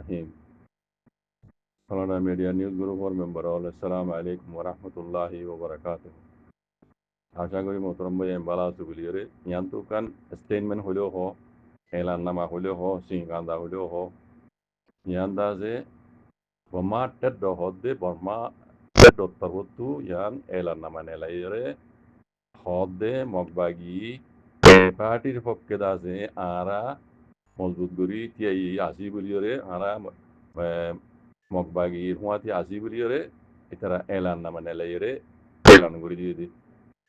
Rahim. Canada Media News Group for member all. Assalamu alaikum wa rahmatullahi wa barakatuh. আশা করি মোহতরম ভাই আমি ভালো আছি বলিরে ইয়ান্তু কান স্টেটমেন্ট হলেও হ এলান নামা হলেও হ সিংকান্দা হলেও হ ইয়ান্দা যে বর্মা টেড হদ্দে বর্মা টেড তরবতু ইয়ান এলান নামা নেলাইরে হদ্দে মগবাগি পার্টির পক্ষে দাসে আরা মজবুত করি তিয়াই আসি বলিরে আরা মগবাগি হুয়াতি আসি বলিরে এটারা এলান নামা নেলাইরে এলান করে দিয়ে দি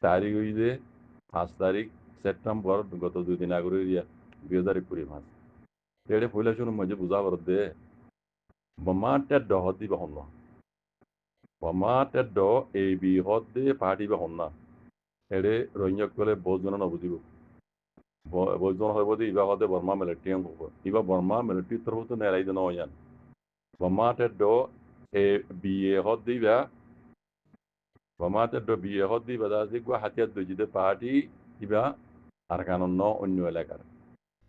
তারিখ হইছে 5 তারিখ সেপ্টেম্বর গত 2 দিন আগে 2025 এড়ে পয়লা শুনুন মাঝে বুঝা বরদে বমাটের হদ্দি বহন না বমাটের এই বি হদ্দে পার্টি বহন না এড়ে রঞ্জক কলে বহুজন নবুঝিব বহুজন হইব যে ইবা হদে বর্মা মিলিটারি হব ইবা বর্মা মিলিটারি তরফ নেলাই দেন হইয়ান বমাটের এ বি এ হদ্দি বা বমাটের বি এ হদ্দি বাদা যে হাতিয়ার দজিতে পার্টি ইবা আর কারণ অন্য এলাকার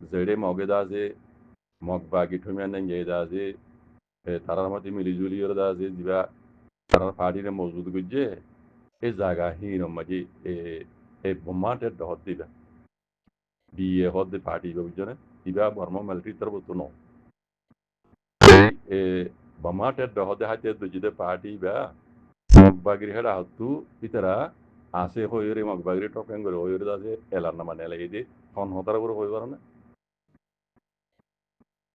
যেড়ে মগেদা যে মগবাগি ঠুমিয়ান গেদা যে তারার মধ্যে মিলিজুলি দা যে দিবা তারার পার্টিরে মজবুত করছে এই জায়গা হিন মাঝে এই বোমাটের হদ দিবা বিয়ে হদ পার্টি বুঝছে দিবা বর্মা মিলিটারি তরফ তো ন বোমাটের হদে হাতে দুজিতে পার্টি বা মগবাগির হেডা হতু ইতারা আছে হইরে মগবাগির টপেন করে হইরে আছে এলার নামা নেলে এই যে হন হতার করে হইব না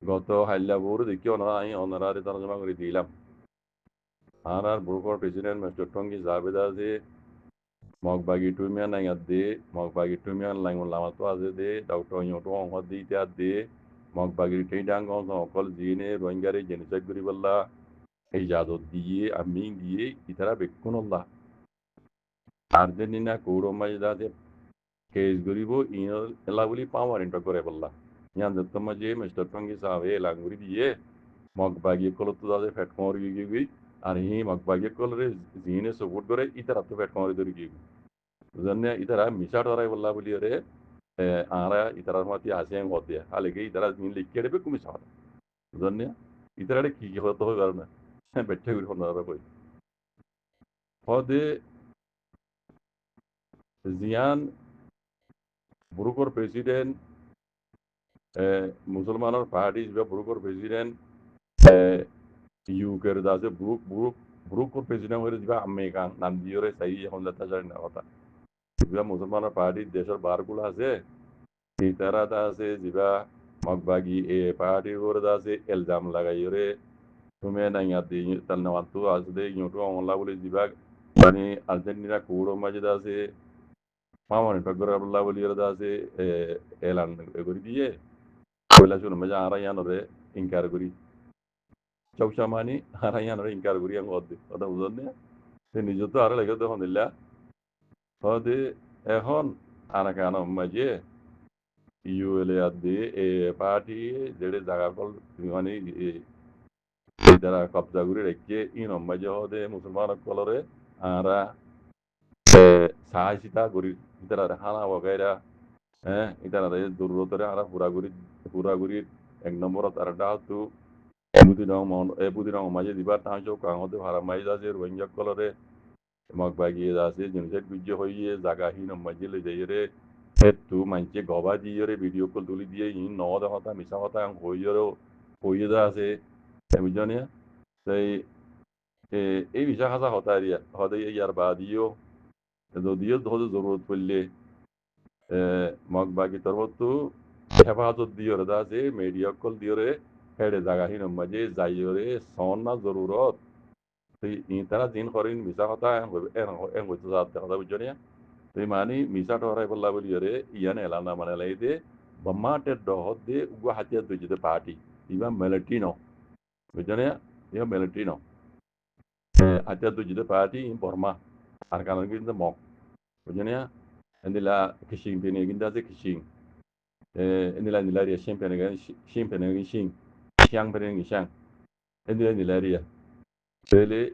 গত হাইলাপুর দেখি ওনারা তর্জমা করে দিলাম আর ব্রুকর প্রেসিডেন্ট মিস্টার টঙ্গি জাভেদ আছে মগবাগি টুমিয়ান নাইয়া দে মগবাগি টুমিয়ান লাইন লামাতো আছে দে ডক্টর ইয়োটো অঙ্ক দিতে দে মগবাগির ঠেইডাং অকল জিনে রোহিঙ্গারে জেনোসাইড করি বললা এই জাদত দিয়ে আমি গিয়ে ইতারা বেক্ষণ আল্লাহ আর্জেন্টিনা কৌরমাইদা যে কেস গরিব ইন এলা বলি পাওয়ার ইন্টার করে বললা ইয়ান দত্তমা যে মিস্টার টঙ্গি সাহেব লাঙ্গুরি দিয়ে মগবাগি কলতো দাদে ফ্যাট কমর গিয়ে আর হি মগবাগি কলরে জিনে সাপোর্ট করে ইতারা তো ফ্যাট কমর ধরে গিয়ে বুঝলেন ইতারা মিশা ডরাই বললা বলি রে আরা ইতারার মধ্যে আসে হতে আলেগে ইতারা জিন লিখে দেবে কুমি সাহার বুঝলেন ইতারা কি হতে হবে কারণ বেঠে করে হন্দারা কই হদে জিয়ান ব্রুকর প্রেসিডেন্ট মুসলমানের পার্টি বা ব্রুকর প্রেসিডেন্ট ইউকের দাসে ব্রুকর প্রেসিডেন্ট হয়ে যা আমেরিকা নাম দিয়ে সাই এখন যাত্রা যায় না কথা যা মুসলমানের পার্টির দেশের বারগুলো আছে তারা আছে যা মগবাগি এ পার্টির উপরে আছে এলজাম লাগাই রে তুমি নাইয়া দিই তার নামাতো আসলে ইউটো অমলা বলে যা মানে আর্জেন্টিনা কৌড় মাঝে আছে মামানি টগর বল্লা বলি আছে এলান করে দিয়ে পয়লা শুনো মজা আর ইয়ানরে ইনকার করি চৌসামানি আর ইয়ানরে ইনকার করি আমি অদ্দে কথা বুঝলেন না সে নিজ তো আর লেগে তখন দিল্লা হদে এখন আনা কেন মাঝে ইউএলএ আদি এ পার্টি যেড়ে জায়গা কল মানে যারা কবজা করে রেখে ইন মাঝে হদে মুসলমান কলরে আরা সাহায্য সীতা করি ইতারা হানা বগাইরা হ্যাঁ ইতারা জরুরতরে আরা পুরাগুড়ি 1 নম্বরত আর ডাহতু বুদিরাম মাঝে দিবার তাহাজ কাঙতে ভাড়া মাইজ আছে রোহিঙ্গা কলরে মগবাগিয়ে আছে জিনিসের গুজ্জ হইয়ে জাগাহীন মাঝে লে যাইরে হেতু মানছে গবা দিয়ে ভিডিও কল তুলি দিয়ে ইন নদ কথা মিশা কথা হইয়ে যা আছে বুঝনি তাই এই মিশা খাসা হতা হদে ইয়ার বাদিও যদিও ধরে জরুরত পড়লে মগবাগি তরফতো হেফাজত দিয়ে আছে মিডিয়া কল দিয়ে হেডে জাগাহীন মাঝে যাইরে সন না জরুরত তারা দিন করেন মিশা কথা এন হইতে যাতে কথা বুঝনি তুই মানি মিশা টরাই বললা বলি রে ইয়ান এলানা মানে লাই দে বম্মাটের ডহত দে উগা হাতিয়া দুজিতে পার্টি ইবা মিলিটারি ন বুঝনি ইবা মিলিটারি ন হাতিয়া দুজিতে পার্টি বর্মা আর কারণ কিন্তু mug বুঝনি endila kishing pene ginda ze kishing endila nilaria shing pene shing xiang pene xiang endila nilaria tele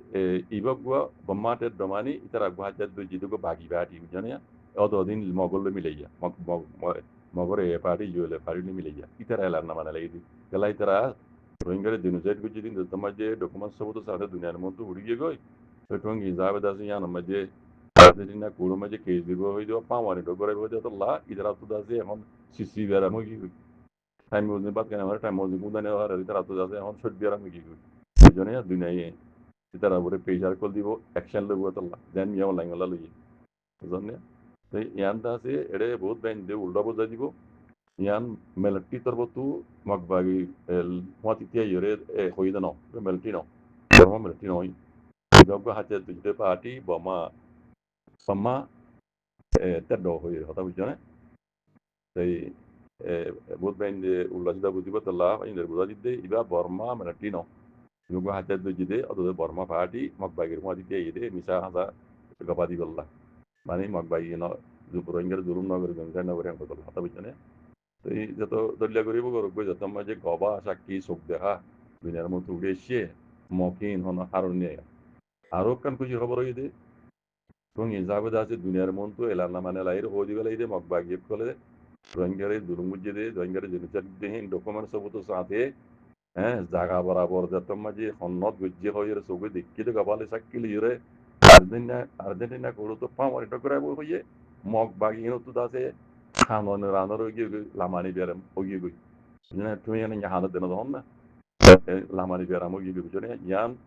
ibagwa bamate domani itara gwaja do jidugo bagi bati jania odo din mogollo mileya mogore party jole party mileya itara la na mana lady kala itara Rohingya genocide ko jidin da zama je document saboda sa da duniyar mun to urige goy to tongi zabe da sun yana maje adina kuro maje ke zigo hoydo pamani do gore hoydo to la idara to da se এখন sisi vera mo কি time Mojoni বাদ কেন আমার time Mojoni Kuda নেওয়া আর idara to da se এখন shot বিয়ারা mo কি জনে দুনিয়ায় idara বরে পেজার কল দিব অ্যাকশন লব তো লা দেন ইয়াও লাইঙ্গলা লই জনে তো ইয়ানটা আছে এড়ে বহুত বেন দে উল্টা বোঝা দিব yan melati terbutu magbagi el muatitia yore hoida no melati no forma melati no jogo hate tujde party bama pama teddo hoye hota bujane sei bot bende ulajda budiba talla inde budajide iba borma melati no jogo hate tujde odo borma party magbagi muatitia yede misa hasa gabadi balla mani magbagi no jupuranger durum nagor ganga nagor hota bujane তো এই যত দলীয় গরিব গরব যত মাঝে গবা সাক্ষী চোখ দেখা দুনিয়ার মতো উঠে এসে মকিন হন হারণে আরো কান খুশি খবর হইতে এবং ইজাবেদ আছে দুনিয়ার মতো এলানা মানে লাইর হদি গেলে দে মক বাগিব কলে রোহিঙ্গারে দুরুমুজে দে রোহিঙ্গারে জেনুচার দেহিন ডকুমেন্ট সব তো সাথে হ্যাঁ জায়গা বরাবর যত মাঝে হন্নত গজ্জে হয়ে চোখে দেখি তো গবালে সাক্ষী লিয়ে আর্জেন্টিনা করো তো পাওয়ার এটা করে হইয়ে মক বাগিন তো আছে খানো রানোর ওই লামানি বেরম ওই তুমি এনে হানত দেন হন না lamani biara mo gibi jone yan